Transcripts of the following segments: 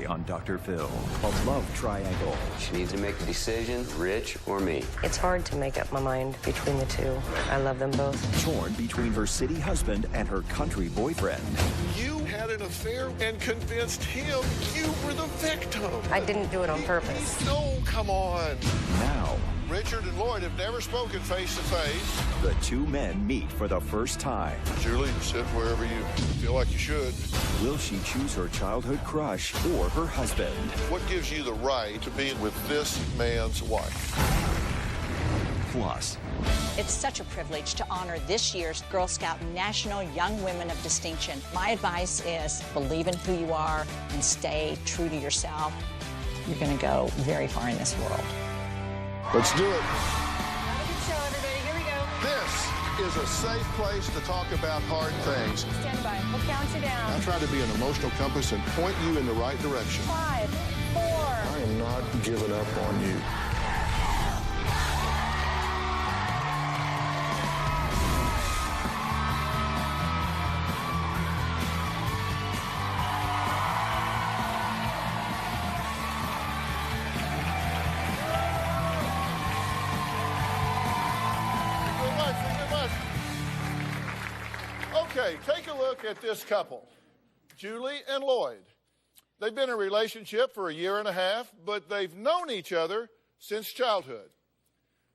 Monday on Dr. Phil. A love triangle. She needs to make a decision, Rich or me. It's hard to make up my mind between the two. I love them both. Torn between her city husband and her country boyfriend. You had an affair and convinced him you were the victim. I didn't do it on purpose. No, come on. Now, Richard and Lloyd have never spoken face to face. the two men meet for the first time. Julie, sit wherever you feel like you should. Will she choose her childhood crush or her husband? What gives you the right to be with this man's wife? Plus, It's such a privilege to honor this year's Girl Scout National Young Women of Distinction. My advice is believe in who you are and stay true to yourself. You're going to go very far in this world. Let's do it. Have a good show, everybody. Here we go. This is a safe place to talk about hard things. Stand by. We'll count you down. I try to be an emotional compass and point you in the right direction. 5, 4. I am not giving up on you. Okay, take a look at this couple, Julie and Lloyd. They've been in a relationship for a year and a half, but they've known each other since childhood.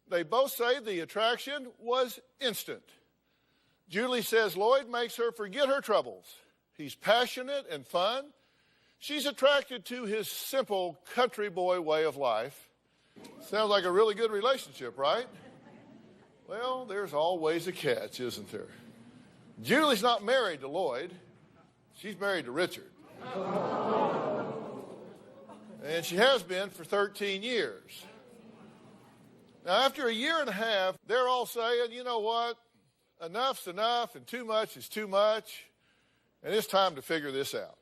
They both say the attraction was instant. Julie says Lloyd makes her forget her troubles. He's passionate and fun. She's attracted to his simple country boy way of life. Sounds like a really good relationship, right? Well, there's always a catch, isn't there? Julie's not married to Lloyd. She's married to Richard. And she has been for 13 years. Now, after a year and a half, they're all saying, you know what? Enough's enough and too much is too much. And it's time to figure this out.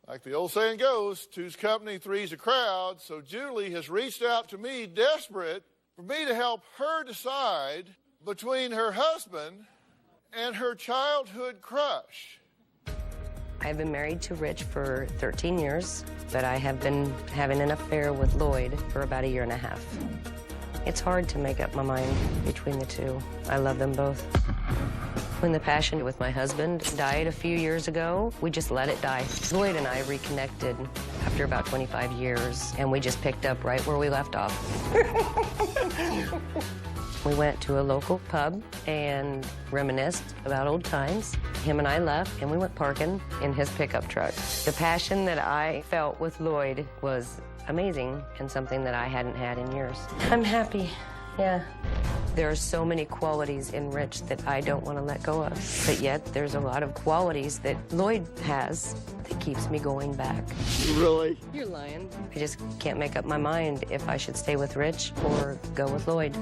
Like the old saying goes, two's company, three's a crowd. So Julie has reached out to me, desperate for me to help her decide between her husband and her childhood crush. I've been married to Rich for 13 years, but I have been having an affair with Lloyd for about a year and a half. It's hard to make up my mind between the two. I love them both. When the passion with my husband died a few years ago, we just let it die. Lloyd and I reconnected after about 25 years, and we just picked up right where we left off. We went to a local pub and reminisced about old times. Him and I left, and we went parking in his pickup truck. The passion that I felt with Lloyd was amazing and something that I hadn't had in years. I'm happy, yeah. There are so many qualities in Rich that I don't want to let go of. But yet, there's a lot of qualities that Lloyd has that keeps me going back. Really? You're lying. I just can't make up my mind if I should stay with Rich or go with Lloyd.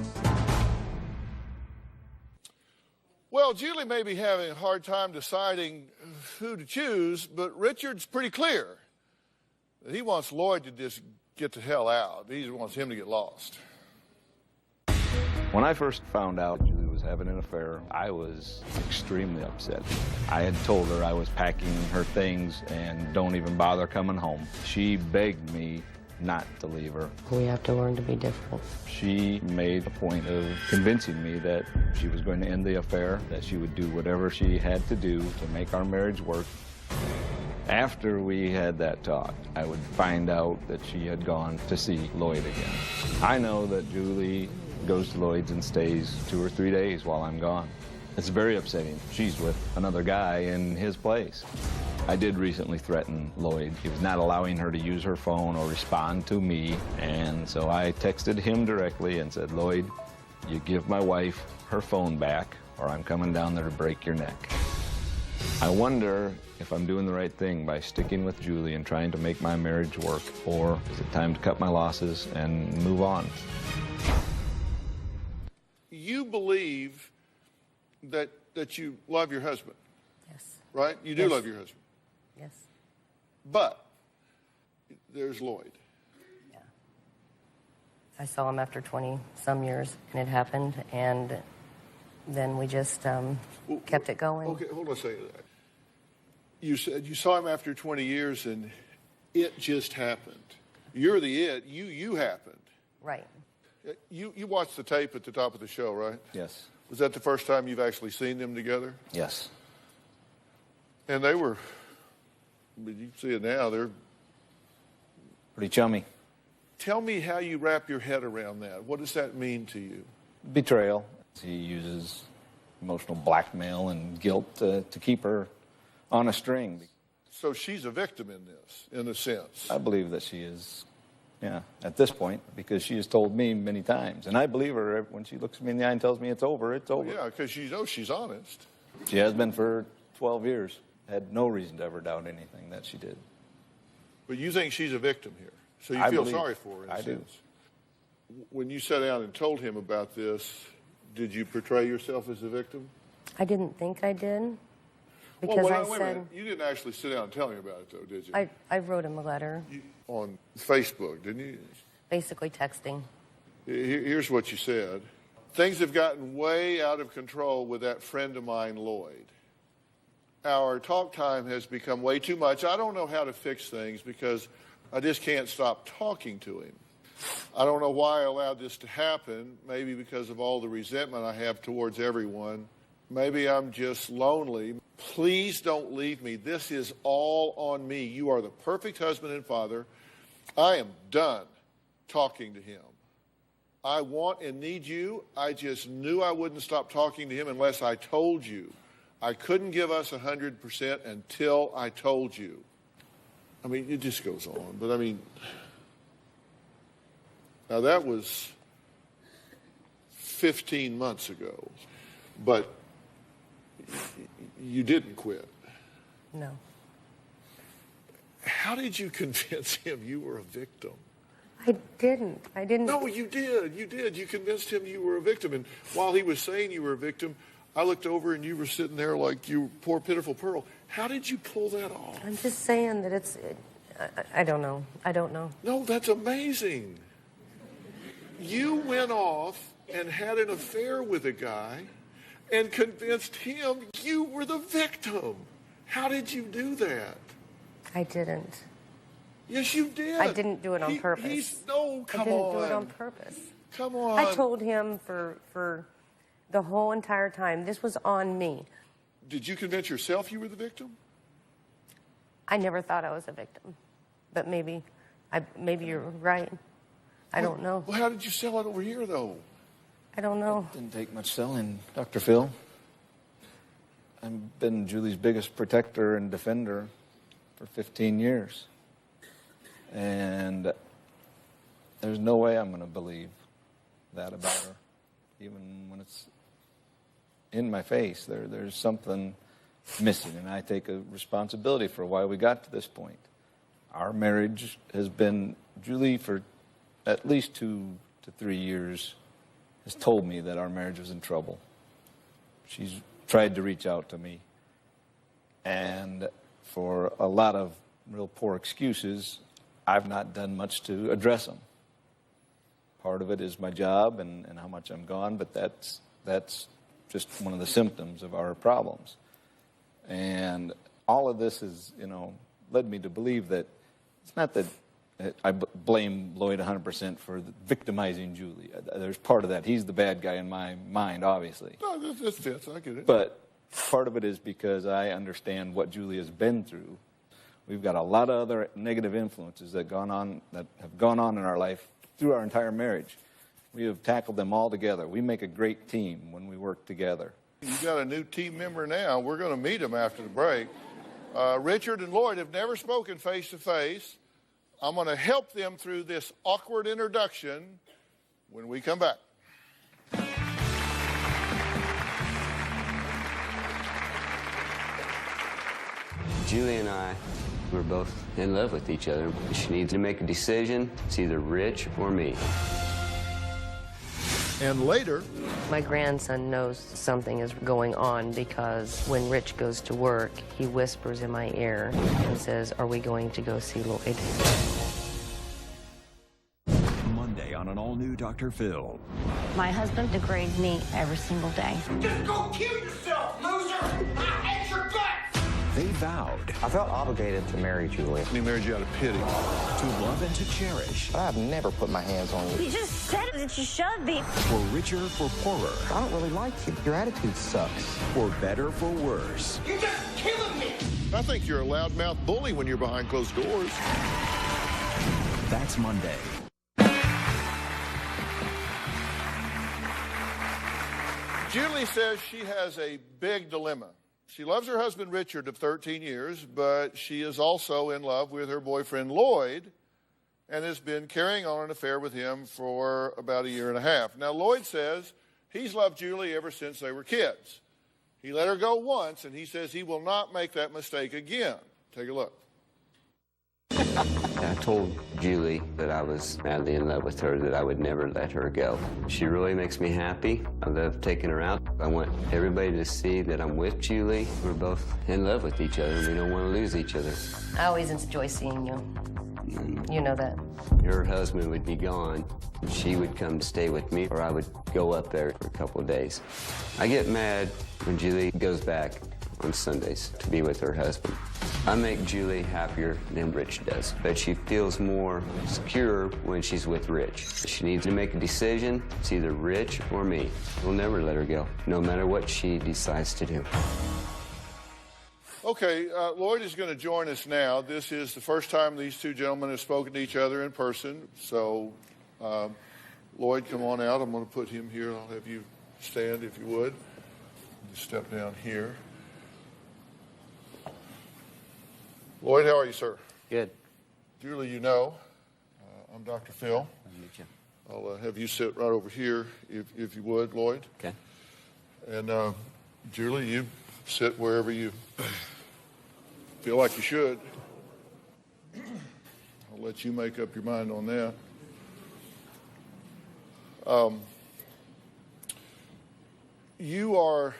Well, Julie may be having a hard time deciding who to choose, but Richard's pretty clear that he wants Lloyd to just get the hell out. He just wants him to get lost. When I first found out Julie was having an affair, I was extremely upset. I had told her I was packing her things and don't even bother coming home. She begged me not to leave her. We have to learn to be different. She made a point of convincing me that she was going to end the affair, that she would do whatever she had to do to make our marriage work. After we had that talk, I would find out that she had gone to see Lloyd again. I know that Julie goes to Lloyd's and stays 2 or 3 days while I'm gone. It's very upsetting. She's with another guy in his place. I did recently threaten Lloyd. He was not allowing her to use her phone or respond to me, and so I texted him directly and said, Lloyd, you give my wife her phone back or I'm coming down there to break your neck. I wonder if I'm doing the right thing by sticking with Julie and trying to make my marriage work, or is it time to cut my losses and move on? You believe that you love your husband, Yes. right? You do love your husband. Yes. But there's Lloyd. Yeah. I saw him after 20-some years, and it happened, and then we just kept it going. Okay, hold on a second. You said you saw him after 20 years, and it just happened. You're the it. You happened. Right. You watched the tape at the top of the show, right? Yes. Was that the first time you've actually seen them together? Yes. And they were, but you see it now, they're... Pretty chummy. Tell me how you wrap your head around that. What does that mean to you? Betrayal. He uses emotional blackmail and guilt to keep her on a string. So she's a victim in this, in a sense. I believe that she is, yeah, at this point, because she has told me many times. And I believe her when she looks me in the eye and tells me it's over, it's over. Yeah, because you know she's honest. She has been for 12 years. Had no reason to ever doubt anything that she did. But you think she's a victim here. So you I feel believe- sorry for her in a I do. sense. When you sat down and told him about this, did you portray yourself as a victim? I didn't think I did. Because well, I wait a said, minute. You didn't actually sit down and tell him about it, though, did you? I wrote him a letter, On Facebook, didn't you? basically texting. Here's what you said. Things have gotten way out of control with that friend of mine, Lloyd. Our talk time has become way too much. I don't know how to fix things because I just can't stop talking to him. I don't know why I allowed this to happen, maybe because of all the resentment I have towards everyone. Maybe I'm just lonely. Please don't leave me. This is all on me. You are the perfect husband and father. I am done talking to him. I want and need you. I just knew I wouldn't stop talking to him unless I told you. I couldn't give us 100% until I told you. I mean, it just goes on. But I mean, now that was 15 months ago. But you didn't quit. No. How did you convince him you were a victim? I didn't. No, you did. You did. You convinced him you were a victim. And while he was saying you were a victim, I looked over and you were sitting there like you poor, pitiful Pearl. How did you pull that off? I'm just saying that I don't know. I don't know. No, that's amazing. You went off and had an affair with a guy and convinced him you were the victim. How did you do that? I didn't. Yes, you did. I didn't do it on purpose. No, come on. I didn't do it on purpose. Come on. I told him for the whole entire time, this was on me. Did you convince yourself you were the victim? I never thought I was a victim. But maybe you're right. I don't know. Well, how did you sell it over here, though? I don't know. Didn't take much selling, Dr. Phil. I've been Julie's biggest protector and defender for 15 years. And there's no way I'm going to believe that about her, even when it's in my face. There's something missing, and I take a responsibility for why we got to this point. Our marriage has been, Julie, for at least 2 to 3 years, has told me that our marriage was in trouble. She's tried to reach out to me, and for a lot of real poor excuses, I've not done much to address them. Part of it is my job and how much I'm gone, but that's just one of the symptoms of our problems. And all of this has, led me to believe that it's not that I blame Lloyd 100% for victimizing Julie. There's part of that. He's the bad guy in my mind, obviously. No, this fits. I get it. But part of it is because I understand what Julie has been through. We've got a lot of other negative influences that have gone on in our life through our entire marriage. We have tackled them all together. We make a great team when we work together. You got a new team member now. We're going to meet him after the break. Richard and Lloyd have never spoken face to face. I'm going to help them through this awkward introduction when we come back. Julie and I, we're both in love with each other. She needs to make a decision. It's either Rich or me. And later, My grandson knows something is going on because when Rich goes to work, he whispers in my ear and says, "Are we going to go see Lloyd?" Monday on an all-new Dr. Phil. My husband degrades me every single day. Just go kill yourself, loser! I hate your guts! They vowed I felt obligated to marry Julie. He married you out of pity. to love and to cherish. I've never put my hands on you. You just said that you should be. For richer, for poorer. I don't really like you. Your attitude sucks. For better, for worse. I think you're a loudmouth bully when you're behind closed doors. That's Monday. Julie says she has a big dilemma. She loves her husband Richard of 13 years, but she is also in love with her boyfriend Lloyd and has been carrying on an affair with him for about a year and a half. Now, Lloyd says he's loved Julie ever since they were kids. He let her go once, and he says he will not make that mistake again. Take a look. I told Julie that I was madly in love with her, that I would never let her go. She really makes me happy. I love taking her out. I want everybody to see that I'm with Julie. We're both in love with each other, and we don't want to lose each other. I always enjoy seeing you. You know that. Her husband would be gone. She would come stay with me, or I would go up there for a couple of days. I get mad when Julie goes back on Sundays to be with her husband. I make Julie happier than Rich does, but she feels more secure when she's with Rich. She needs to make a decision. It's either Rich or me. We'll never let her go, no matter what she decides to do. Okay, Lloyd is going to join us now. This is the first time these two gentlemen have spoken to each other in person. So, Lloyd, come on out. I'm going to put him here. I'll have you stand if you would. Just step down here. Lloyd, how are you, sir? Good. Julie, you know, I'm Dr. Phil. Nice to meet you. I'll have you sit right over here, if you would, Lloyd. Okay. And Julie, you sit wherever you feel like you should. I'll let you make up your mind on that. You are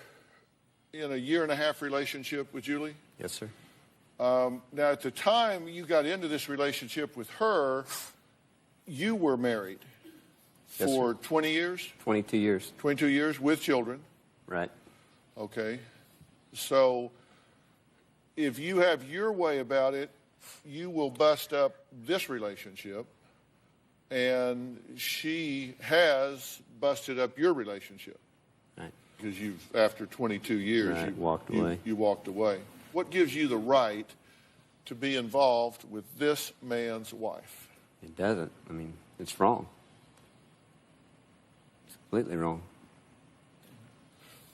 in a year-and-a-half relationship with Julie? Yes, sir. Now, at the time you got into this relationship with her, you were married for 20 years? 22 years. 22 years with children? Right. Okay. So if you have your way about it, you will bust up this relationship, and she has busted up your relationship. Right. Because after 22 years, Right, you walked away. What gives you the right to be involved with this man's wife? It doesn't. I mean, it's wrong. It's completely wrong.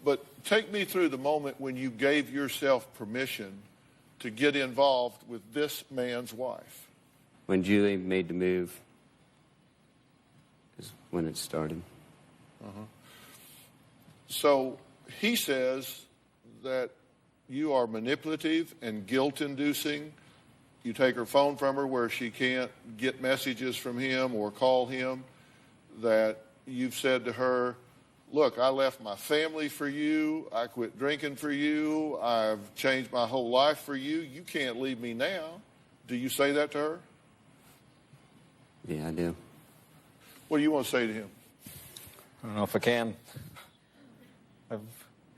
But take me through the moment when you gave yourself permission to get involved with this man's wife. When Julie made the move is when it started. So he says that you are manipulative and guilt-inducing. You take her phone from her where she can't get messages from him or call him. That you've said to her, look, I left my family for you. I quit drinking for you. I've changed my whole life for you. You can't leave me now. Do you say that to her? Yeah, I do. What do you want to say to him? I don't know if I can. I've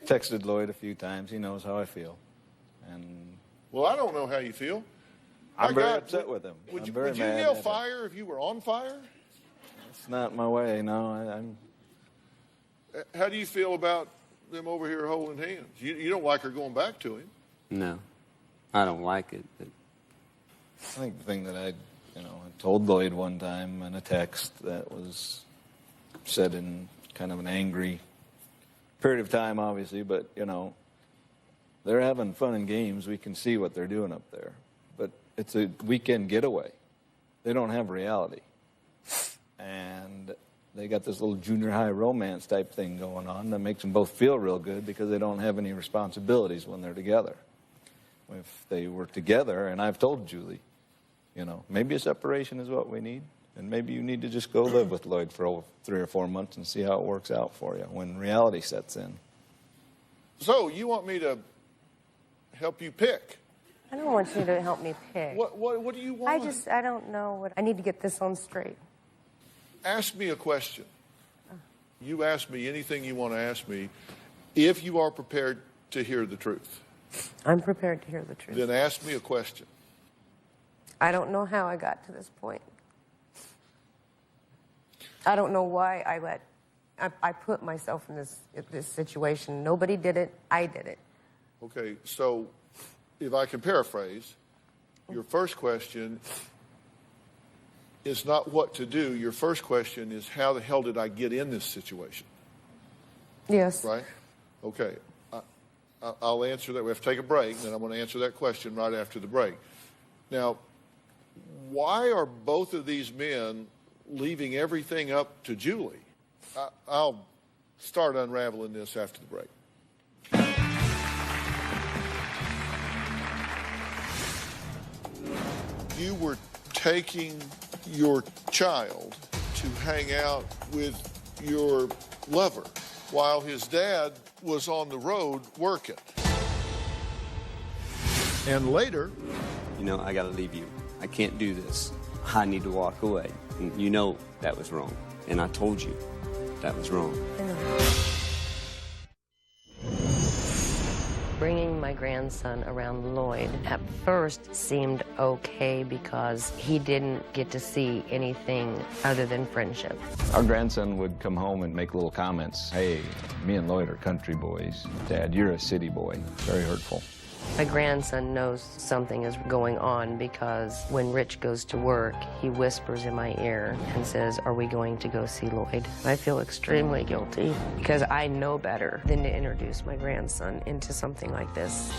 texted Lloyd a few times. He knows how I feel. And Well, I don't know how you feel. I'm very upset with him. Would you mad yell at him. fire if you were on fire? It's not my way, no. I'm How do you feel about them over here holding hands? You don't like her going back to him. No, I don't like it. But I think the thing that I told Lloyd one time in a text that was said in kind of an angry period of time, obviously, but, they're having fun and games. We can see what they're doing up there. But it's a weekend getaway. They don't have reality. And they got this little junior high romance type thing going on that makes them both feel real good because they don't have any responsibilities when they're together. If they were together, and I've told Julie, maybe a separation is what we need, and maybe you need to just go live with Lloyd for 3 or 4 months and see how it works out for you when reality sets in. So you want me to help you pick? I don't want you to help me pick. What do you want? I don't know what, I need to get this on straight. Ask me a question. You ask me anything you want to ask me if you are prepared to hear the truth. I'm prepared to hear the truth. Then ask me a question. I don't know how I got to this point. I don't know why I put myself in this situation. Nobody did it. I did it. Okay, so if I can paraphrase, your first question is not what to do. Your first question is, how the hell did I get in this situation? Yes. Right? Okay. I'll answer that. We have to take a break, and then I'm going to answer that question right after the break. Now, why are both of these men leaving everything up to Julie? I'll start unraveling this after the break. You were taking your child to hang out with your lover while his dad was on the road working. And later... You know, I gotta leave you. I can't do this. I need to walk away. And you know that was wrong. And I told you that was wrong. Bringing my grandson around Lloyd at first seemed okay because he didn't get to see anything other than friendship. Our grandson would come home and make little comments. Hey, me and Lloyd are country boys. Dad, you're a city boy. Very hurtful. My grandson knows something is going on because when Rich goes to work, he whispers in my ear and says, "Are we going to go see Lloyd?" I feel extremely guilty because I know better than to introduce my grandson into something like this.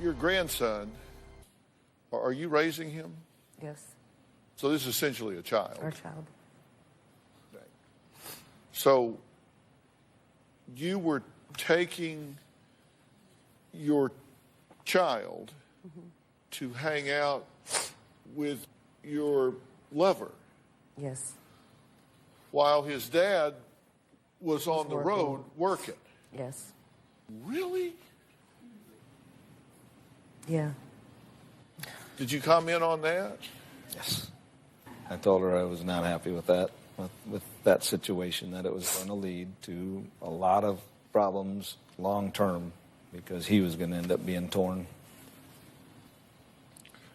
Your grandson, are you raising him? Yes, So this is essentially a child. our child. Okay. So you were taking your child to hang out with your lover Yes, while his dad was on the working. road working. yes, Really? yeah. Did you comment on that? Yes. I told her I was not happy with that, with that situation, that it was going to lead to a lot of problems long term because he was going to end up being torn.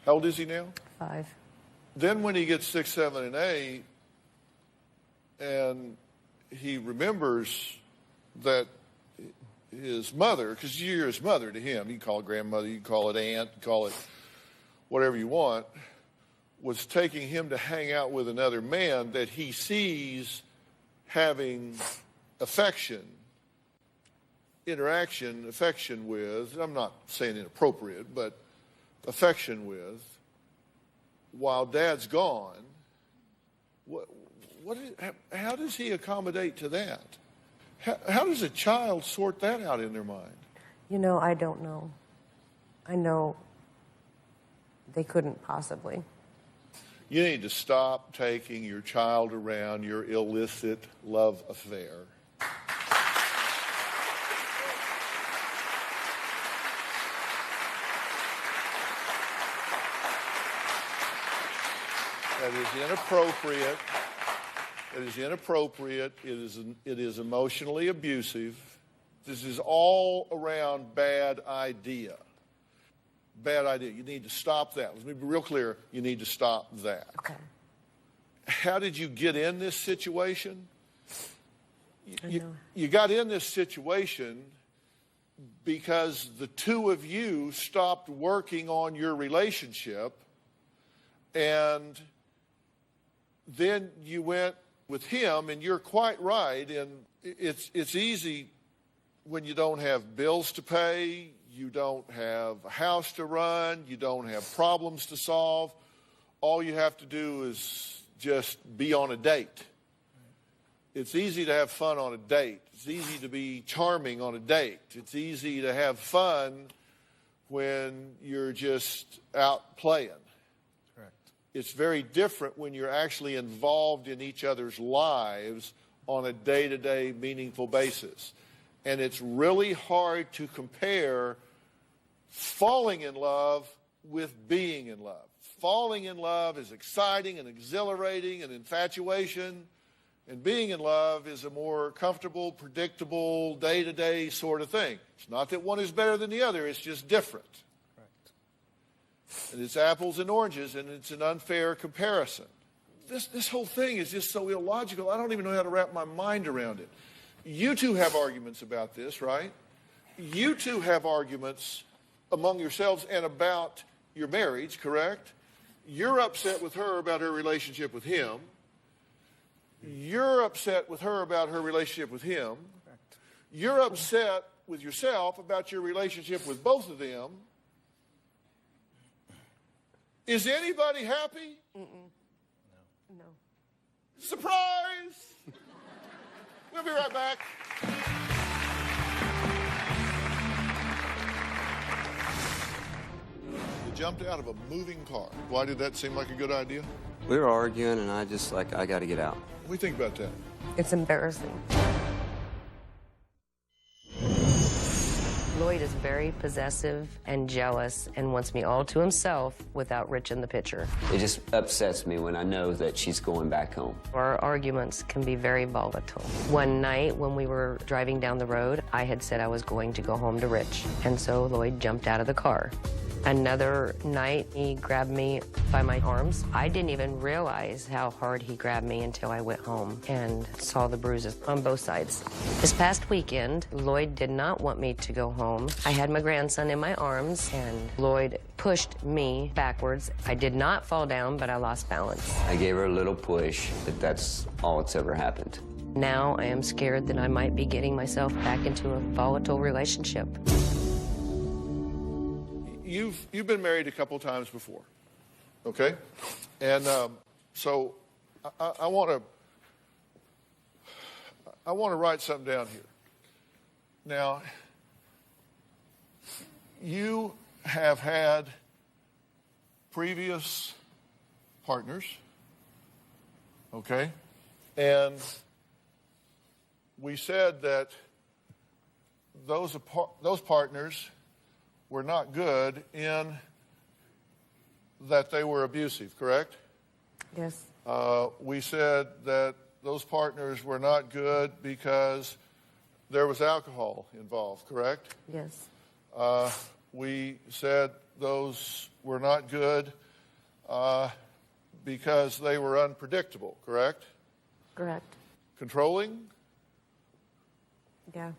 How old is he now? 5. Then when he gets 6, 7, and 8, and he remembers that his mother, because you're his mother to him, you can call it grandmother, you can call it aunt, you can call it whatever you want, was taking him to hang out with another man that he sees having affection with, I'm not saying inappropriate, but affection with, while Dad's gone. How does he accommodate to that? How does a child sort that out in their mind? You know, I don't know. I know they couldn't possibly. You need to stop taking your child around your illicit love affair. That is inappropriate. It is inappropriate. It is emotionally abusive. This is all around bad idea. Bad idea. You need to stop that. Let me be real clear. You need to stop that. Okay. How did you get in this situation? You got in this situation because the two of you stopped working on your relationship, and then you went with him, and you're quite right. And it's easy when you don't have bills to pay, you don't have a house to run, you don't have problems to solve. All you have to do is just be on a date. It's easy to have fun on a date. It's easy to be charming on a date. It's easy to have fun when you're just out playing. Correct. It's very different when you're actually involved in each other's lives on a day-to-day meaningful basis. And it's really hard to compare falling in love with being in love. Falling in love is exciting and exhilarating and infatuation, And being in love is a more comfortable, predictable, day-to-day sort of thing. It's not that one is better than the other, it's just different. And it's apples and oranges, and it's an unfair comparison. This whole thing is just so illogical, I don't even know how to wrap my mind around it. You two have arguments about this, right? You two have arguments among yourselves and about your marriage, correct? You're upset with her about her relationship with him. You're upset with her about her relationship with him. You're upset with yourself about your relationship with both of them. Is anybody happy? No. Surprise! We'll be right back. You jumped out of a moving car. Why did that seem like a good idea? We were arguing, and I got to get out. What do you think about that? It's embarrassing. Lloyd is very possessive and jealous and wants me all to himself without Rich in the picture. It just upsets me when I know that she's going back home. Our arguments can be very volatile. One night when we were driving down the road, I had said I was going to go home to Rich, and so Lloyd jumped out of the car. Another night, he grabbed me by my arms. I didn't even realize how hard he grabbed me until I went home and saw the bruises on both sides. This past weekend, Lloyd did not want me to go home. I had my grandson in my arms, and Lloyd pushed me backwards. I did not fall down, but I lost balance. I gave her a little push, but that's all that's ever happened. Now I am scared that I might be getting myself back into a volatile relationship. You've been married a couple times before, okay? And so I want to write something down here. Now, you have had previous partners, okay? And we said that those partners were not good in that they were abusive, correct? Yes. We said that those partners were not good because there was alcohol involved, correct? Yes. We said those were not good because they were unpredictable, correct? Correct. Controlling? Yeah.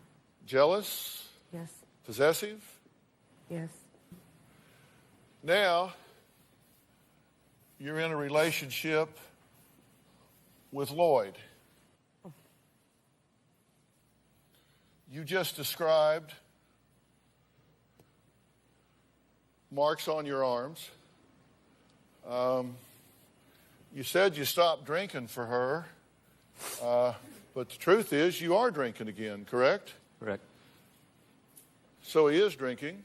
Jealous? Yes. Possessive? Yes. Now, you're in a relationship with Lloyd. You just described marks on your arms. You said you stopped drinking for her, but the truth is you are drinking again, correct? Correct. So he is drinking.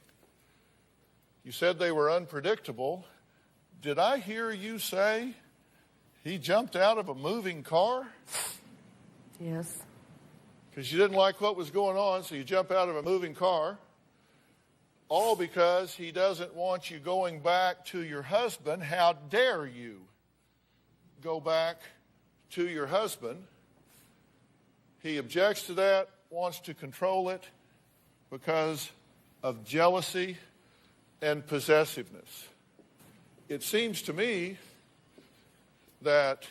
You said they were unpredictable. Did I hear you say he jumped out of a moving car? Yes. Because you didn't like what was going on, so you jump out of a moving car. All because he doesn't want you going back to your husband. How dare you go back to your husband? He objects to that, wants to control it because of jealousy and possessiveness. It seems to me that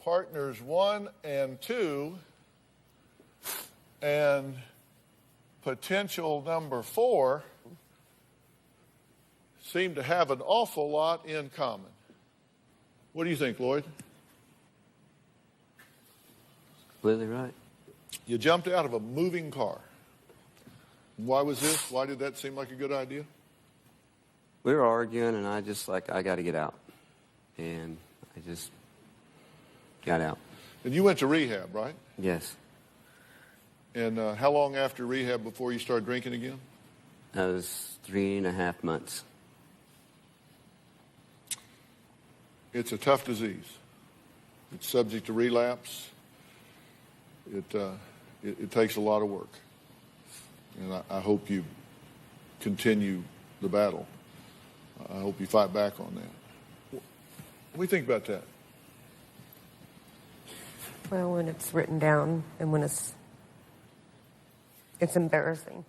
partners 1 and 2 and potential number 4 seem to have an awful lot in common. What do you think, Lloyd? Completely right. You jumped out of a moving car. Why was this? Why did that seem like a good idea? We were arguing, and I got to get out. And I just got out. And you went to rehab, right? Yes. And how long after rehab before you started drinking again? That was 3.5 months. It's a tough disease. It's subject to relapse. It takes a lot of work. And I hope you continue the battle. I hope you fight back on that. What do you think about that? Well, when it's written down and when it's embarrassing.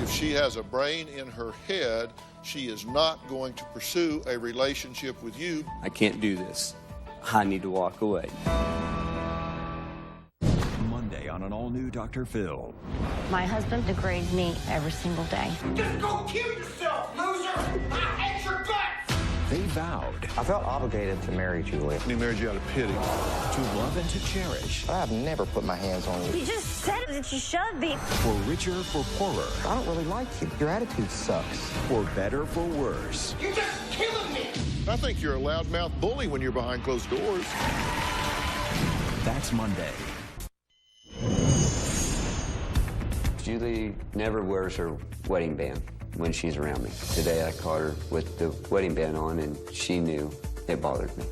If she has a brain in her head, she is not going to pursue a relationship with you. I can't do this. I need to walk away. Monday on an all-new Dr. Phil. My husband degrades me every single day. Just go kill yourself, loser! I hate your guts! They vowed I felt obligated to marry Julie. He married you out of pity. to love and to cherish. I've never put my hands on you. You just said that you should be. For richer, for poorer. I don't really like you. Your attitude sucks. For better, for worse. You're just killing me! I think you're a loudmouth bully when you're behind closed doors. That's Monday. Julie never wears her wedding band when she's around me. Today I caught her with the wedding band on, and she knew it bothered me.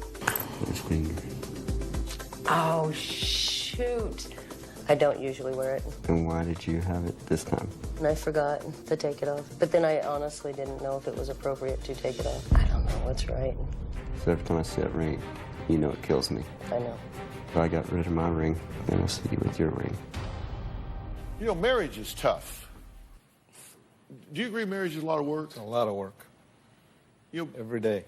Oh, shoot. I don't usually wear it. And why did you have it this time? And I forgot to take it off. But then I honestly didn't know if it was appropriate to take it off. I don't know what's right. So every time I see that ring, you know it kills me. I know. If I got rid of my ring, then I'll see you with your ring. You know, marriage is tough. Do you agree marriage is a lot of work? A lot of work. You know, Every day.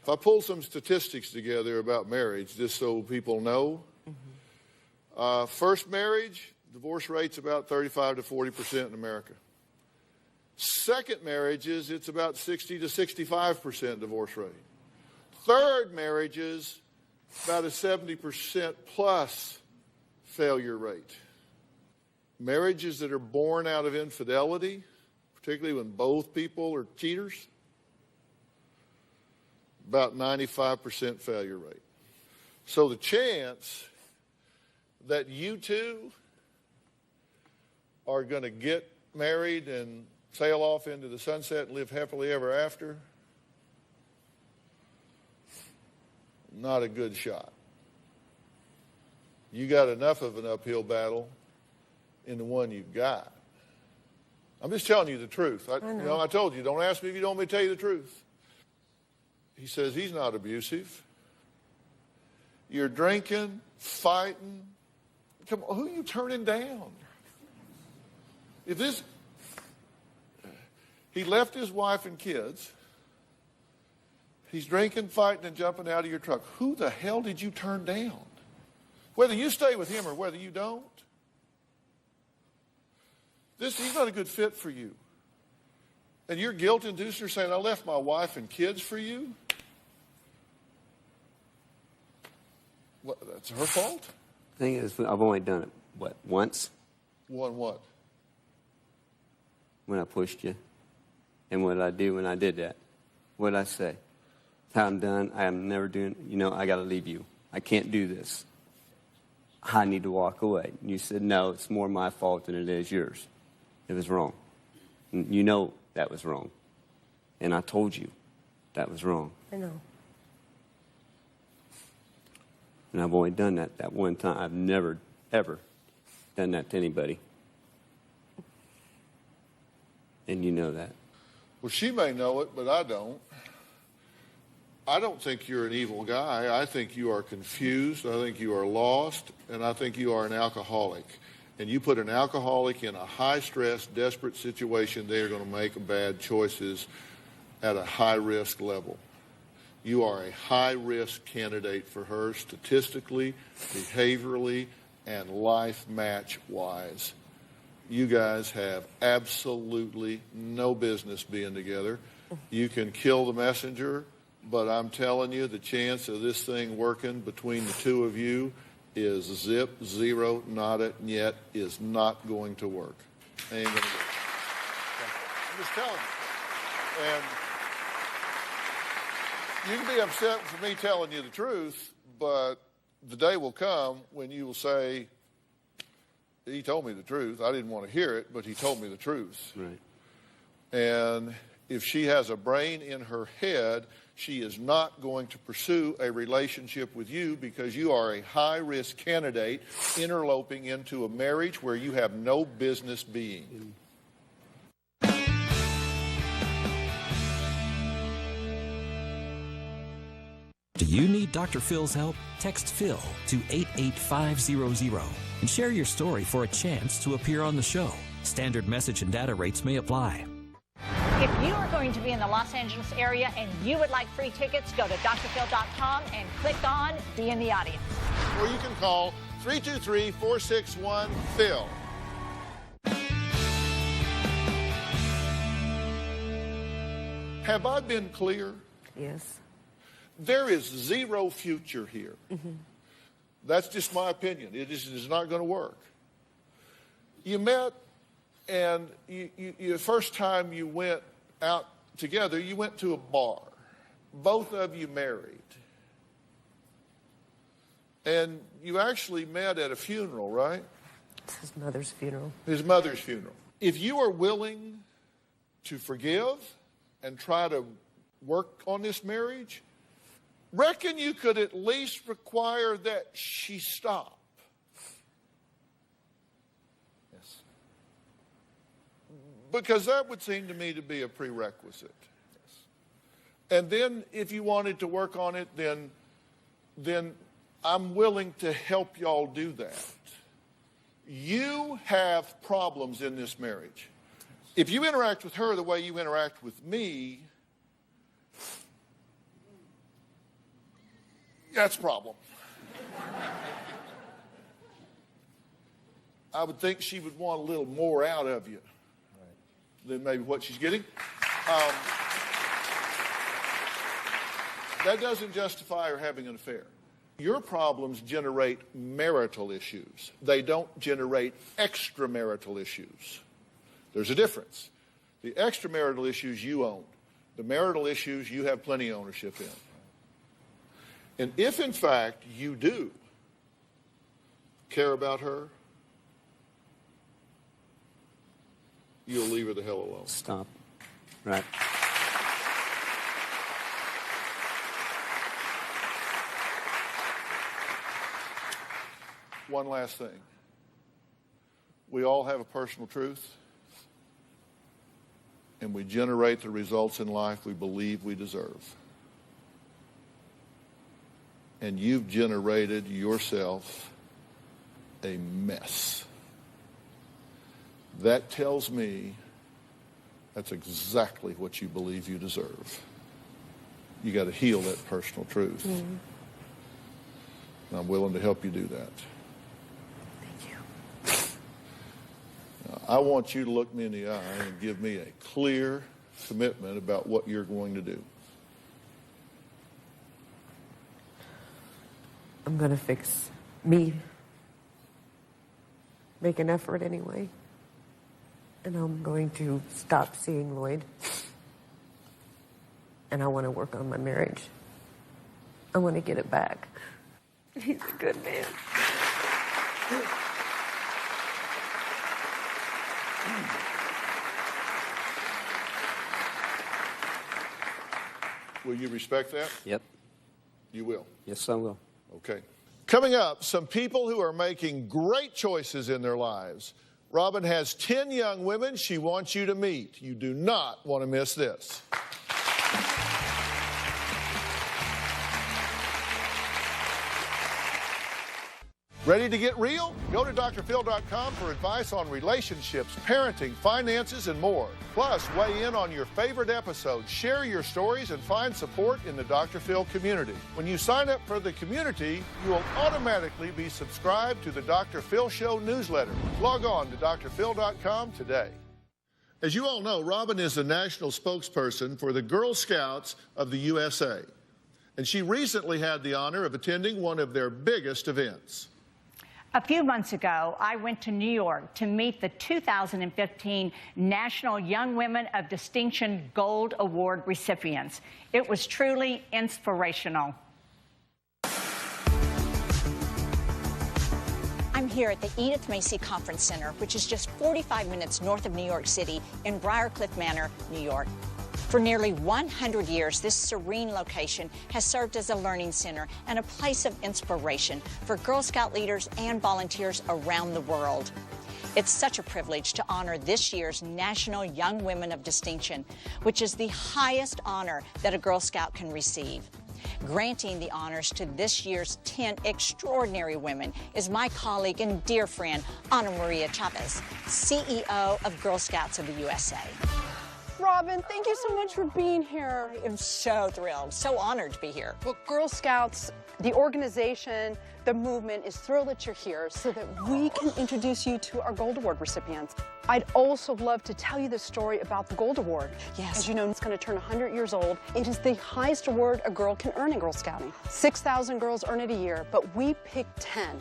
if I pull some statistics together about marriage, just so people know, first marriage, divorce rate's about 35 to 40% in America. Second marriages, it's about 60 to 65% divorce rate. Third marriages, about a 70% plus failure rate. Marriages that are born out of infidelity, particularly when both people are cheaters, about 95% failure rate. So the chance that you two are going to get married and sail off into the sunset and live happily ever after, not a good shot. You got enough of an uphill battle in the one you've got. I'm just telling you the truth. I told you, don't ask me if you don't want me to tell you the truth. He says he's not abusive. You're drinking, fighting. Come on, who are you turning down? He left his wife and kids. He's drinking, fighting, and jumping out of your truck. Who the hell did you turn down? Whether you stay with him or whether you don't, he's not a good fit for you. And you're guilt-inducing her saying, I left my wife and kids for you? What, that's her fault? The thing is, I've only done it, once? One what? When I pushed you. And what did I do when I did that? What did I say? How I'm done. I am never doing, I got to leave you. I can't do this. I need to walk away. And you said, no, it's more my fault than it is yours. It was wrong. And you know that was wrong. And I told you that was wrong. I know. And I've only done that one time. I've never, ever done that to anybody. And you know that. Well, she may know it, but I don't. I don't think you're an evil guy. I think you are confused. I think you are lost. And I think you are an alcoholic. And you put an alcoholic in a high-stress, desperate situation, they are going to make bad choices at a high-risk level. You are a high-risk candidate for her statistically, behaviorally, and life match-wise. You guys have absolutely no business being together. You can kill the messenger, but I'm telling you, the chance of this thing working between the two of you is zip, zero, nada, yet is not going to work. Ain't going to work. I'm just telling you. And you can be upset for me telling you the truth, but the day will come when you will say, he told me the truth. I didn't want to hear it, but he told me the truth. Right. And if she has a brain in her head, she is not going to pursue a relationship with you because you are a high-risk candidate interloping into a marriage where you have no business being. You need Dr. Phil's help? Text Phil to 88500 and share your story for a chance to appear on the show. Standard message and data rates may apply. If you are going to be in the Los Angeles area and you would like free tickets, go to drphil.com and click on Be in the Audience. Or you can call 323-461-PHIL. Have I been clear? Yes. There is zero future here. That's just my opinion. It is not going to work. You met, and the first time you went out together, you went to a bar. Both of you married. And you actually met at a funeral, right? It's his mother's funeral. His mother's funeral. If you are willing to forgive and try to work on this marriage, reckon you could at least require that she stop. Yes. Because that would seem to me to be a prerequisite. Yes. And then if you wanted to work on it, then I'm willing to help y'all do that. You have problems in this marriage. If you interact with her the way you interact with me, that's a problem. I would think she would want a little more out of you than maybe what she's getting. That doesn't justify her having an affair. Your problems generate marital issues. They don't generate extramarital issues. There's a difference. The extramarital issues you own. The marital issues you have plenty of ownership in. And if, in fact, you do care about her, you'll leave her the hell alone. Stop. Right. One last thing. We all have a personal truth, and we generate the results in life we believe we deserve. And you've generated yourself a mess. That tells me that's exactly what you believe you deserve. You got to heal that personal truth. And I'm willing to help you do that. Thank you. Now, I want you to look me in the eye and give me a clear commitment about what you're going to do. I'm going to fix me. Make an effort anyway. And I'm going to stop seeing Lloyd. And I want to work on my marriage. I want to get it back. He's a good man. Will you respect that? Yep. You will? Yes, I will. Okay. Coming up, some people who are making great choices in their lives. Robin has 10 young women she wants you to meet. You do not want to miss this. Ready to get real? Go to drphil.com for advice on relationships, parenting, finances, and more. Plus, weigh in on your favorite episodes, share your stories, and find support in the Dr. Phil community. When you sign up for the community, you will automatically be subscribed to the Dr. Phil Show newsletter. Log on to drphil.com today. As you all know, Robin is the national spokesperson for the Girl Scouts of the USA. And she recently had the honor of attending one of their biggest events. A few months ago, I went to New York to meet the 2015 National Young Women of Distinction Gold Award recipients. It was truly inspirational. I'm here at the Edith Macy Conference Center, which is just 45 minutes north of New York City in Briarcliff Manor, New York. For nearly 100 years, this serene location has served as a learning center and a place of inspiration for Girl Scout leaders and volunteers around the world. It's such a privilege to honor this year's National Young Women of Distinction, which is the highest honor that a Girl Scout can receive. Granting the honors to this year's 10 extraordinary women is my colleague and dear friend, Ana Maria Chavez, CEO of Girl Scouts of the USA. Robin, thank you so much for being here. I am so thrilled, so honored to be here. Well, Girl Scouts, the organization, the movement is thrilled that you're here so that we can introduce you to our Gold Award recipients. I'd also love to tell you the story about the Gold Award. Yes. As you know, it's going to turn 100 years old. It is the highest award a girl can earn in Girl Scouting. 6,000 girls earn it a year, but we picked 10,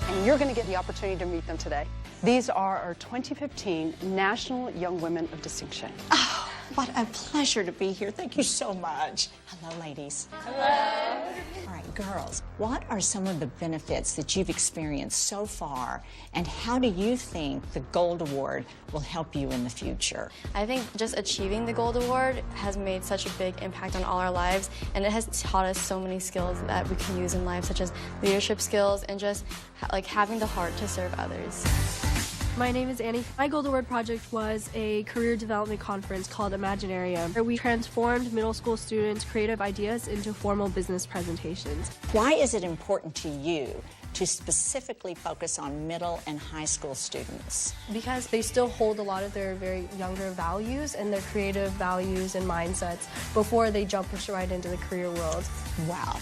and you're going to get the opportunity to meet them today. These are our 2015 National Young Women of Distinction. Oh, what a pleasure to be here. Thank you so much. Hello, ladies. Hello. All right, girls, what are some of the benefits that you've experienced so far, and how do you think the Gold Award will help you in the future? I think just achieving the Gold Award has made such a big impact on all our lives, and it has taught us so many skills that we can use in life, such as leadership skills and just like having the heart to serve others. My name is Annie. My Gold Award project was a career development conference called Imaginarium, where we transformed middle school students' creative ideas into formal business presentations. Why is it important to you to specifically focus on middle and high school students? Because they still hold a lot of their very younger values and their creative values and mindsets before they jump right into the career world. Wow.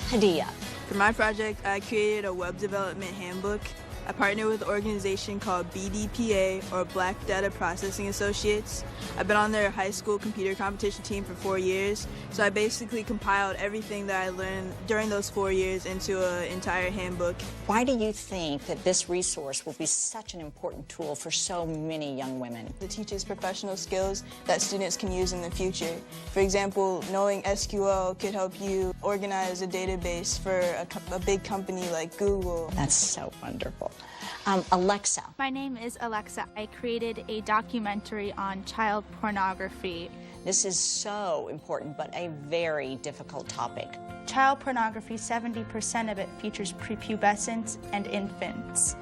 Hadia. For my project, I created a web development handbook. I partnered with an organization called BDPA, or Black Data Processing Associates. I've been on their high school computer competition team for 4 years, so I basically compiled everything that I learned during those 4 years into an entire handbook. Why do you think that this resource will be such an important tool for so many young women? It teaches professional skills that students can use in the future. For example, knowing SQL could help you organize a database for a big company like Google. That's so wonderful. Alexa. My name is Alexa. I created a documentary on child pornography. This is so important, but a very difficult topic. Child pornography, 70% of it features prepubescents and infants,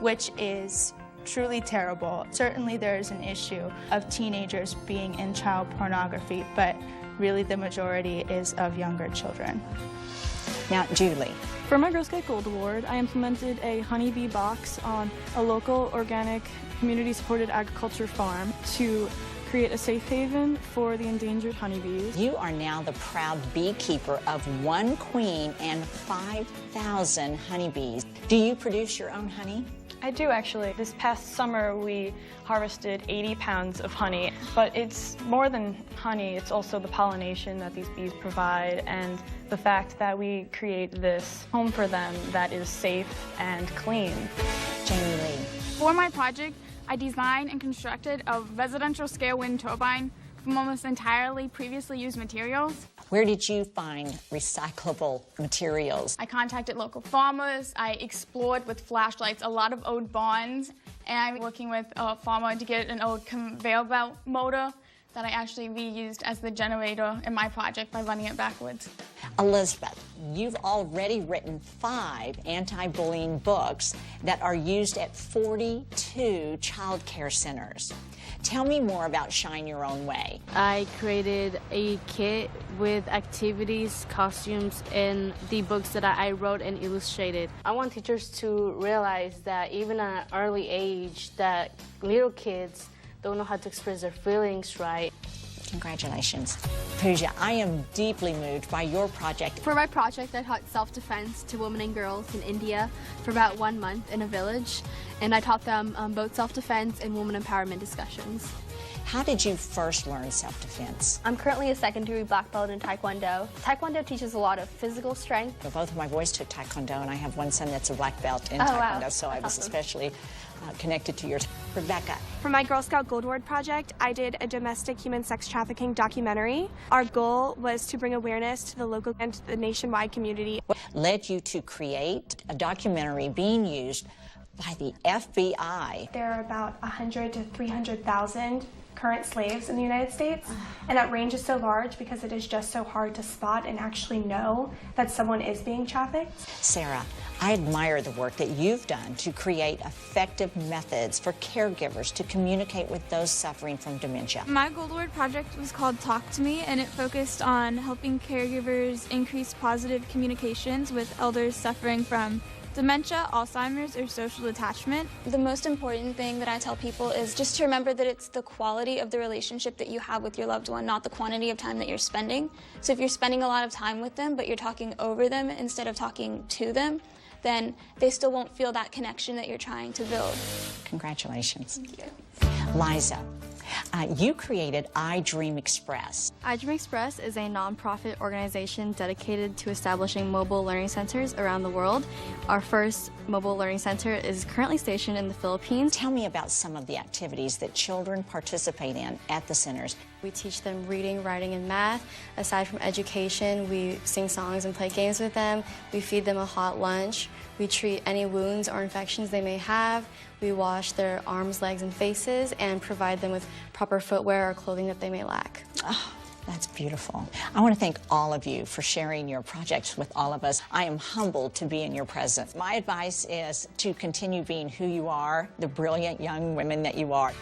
which is truly terrible. Certainly there is an issue of teenagers being in child pornography, but really the majority is of younger children. Now, Julie. For my Girl Scout Gold Award, I implemented a honeybee box on a local organic community-supported agriculture farm to create a safe haven for the endangered honeybees. You are now the proud beekeeper of 1 queen and 5,000 honeybees. Do you produce your own honey? I do, actually. This past summer, we harvested 80 pounds of honey, but it's more than honey. It's also the pollination that these bees provide and the fact that we create this home for them that is safe and clean. Jamie Lee. For my project, I designed and constructed a residential scale wind turbine from almost entirely previously used materials. Where did you find recyclable materials? I contacted local farmers. I explored with flashlights a lot of old barns, and I'm working with a farmer to get an old conveyor belt motor that I actually reused as the generator in my project by running it backwards. Elizabeth, you've already written 5 anti-bullying books that are used at 42 child care centers. Tell me more about Shine Your Own Way. I created a kit with activities, costumes, and the books that I wrote and illustrated. I want teachers to realize that even at an early age that little kids don't know how to express their feelings right. Congratulations. Pooja, I am deeply moved by your project. For my project, I taught self-defense to women and girls in India for about 1 month in a village, and I taught them both self-defense and women empowerment discussions. How did you first learn self-defense? I'm currently a secondary black belt in Taekwondo. Taekwondo teaches a lot of physical strength. Well, both of my boys took Taekwondo, and I have one son that's a black belt in Taekwondo, wow. so I was awesome. Especially connected to yours. Rebecca. For my Girl Scout Gold Award project, I did a domestic human sex trafficking documentary. Our goal was to bring awareness to the local and to the nationwide community. What led you to create a documentary being used by the FBI. There are about 100 to 300,000 current slaves in the United States, and that range is so large because it is just so hard to spot and actually know that someone is being trafficked. Sarah, I admire the work that you've done to create effective methods for caregivers to communicate with those suffering from dementia. My Gold Award project was called Talk to Me, and it focused on helping caregivers increase positive communications with elders suffering from dementia, Alzheimer's, or social detachment. The most important thing that I tell people is just to remember that it's the quality of the relationship that you have with your loved one, not the quantity of time that you're spending. So if you're spending a lot of time with them, but you're talking over them instead of talking to them, then they still won't feel that connection that you're trying to build. Congratulations. Thank you. Liza, you created iDream Express. iDream Express is a nonprofit organization dedicated to establishing mobile learning centers around the world. Our first mobile learning center is currently stationed in the Philippines. Tell me about some of the activities that children participate in at the centers. We teach them reading, writing, and math. Aside from education, we sing songs and play games with them. We feed them a hot lunch. We treat any wounds or infections they may have. We wash their arms, legs, and faces and provide them with proper footwear or clothing that they may lack. Oh, that's beautiful. I want to thank all of you for sharing your projects with all of us. I am humbled to be in your presence. My advice is to continue being who you are, the brilliant young women that you are.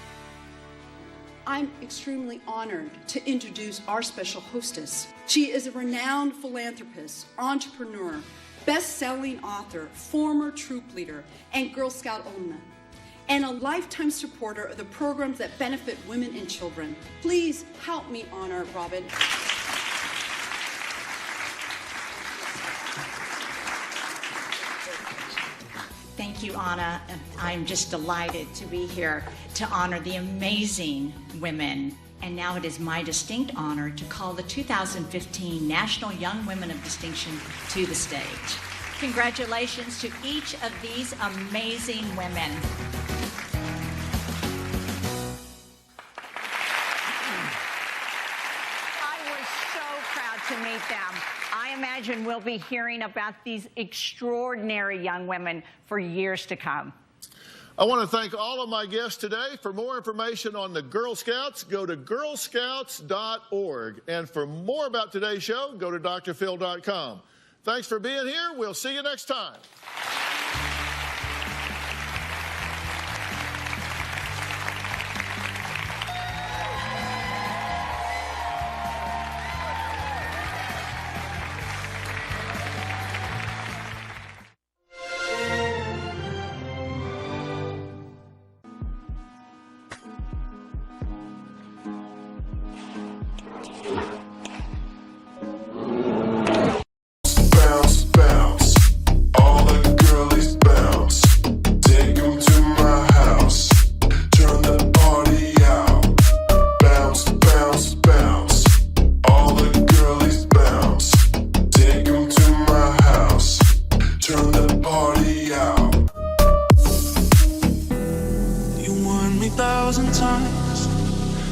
I'm extremely honored to introduce our special hostess. She is a renowned philanthropist, entrepreneur, best-selling author, former troop leader, and Girl Scout alumna, and a lifetime supporter of the programs that benefit women and children. Please help me honor Robin. Thank you, Anna. I'm just delighted to be here to honor the amazing women. And now it is my distinct honor to call the 2015 National Young Women of Distinction to the stage. Congratulations to each of these amazing women. I was so proud to meet them. I imagine we'll be hearing about these extraordinary young women for years to come. I want to thank all of my guests today. For more information on the Girl Scouts, go to girlscouts.org. And for more about today's show, go to drphil.com. Thanks for being here. We'll see you next time.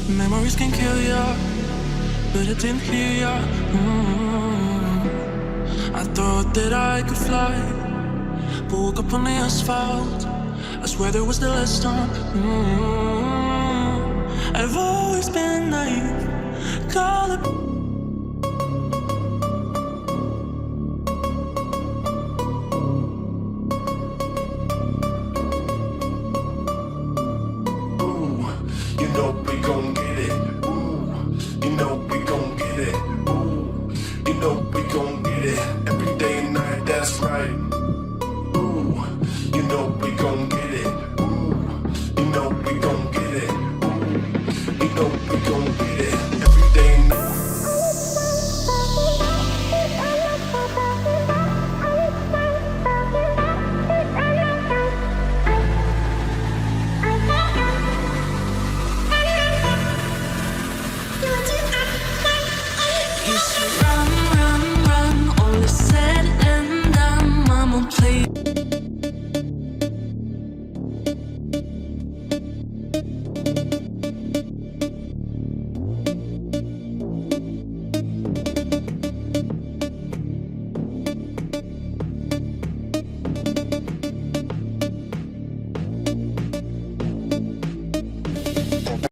Memories can kill ya, but I didn't hear ya. I thought that I could fly, but woke up on the asphalt. I swear there was the last stop. I've always been naive, call it. Every day and night, that's right. Ooh, you know we gon' get it. Ooh, you know we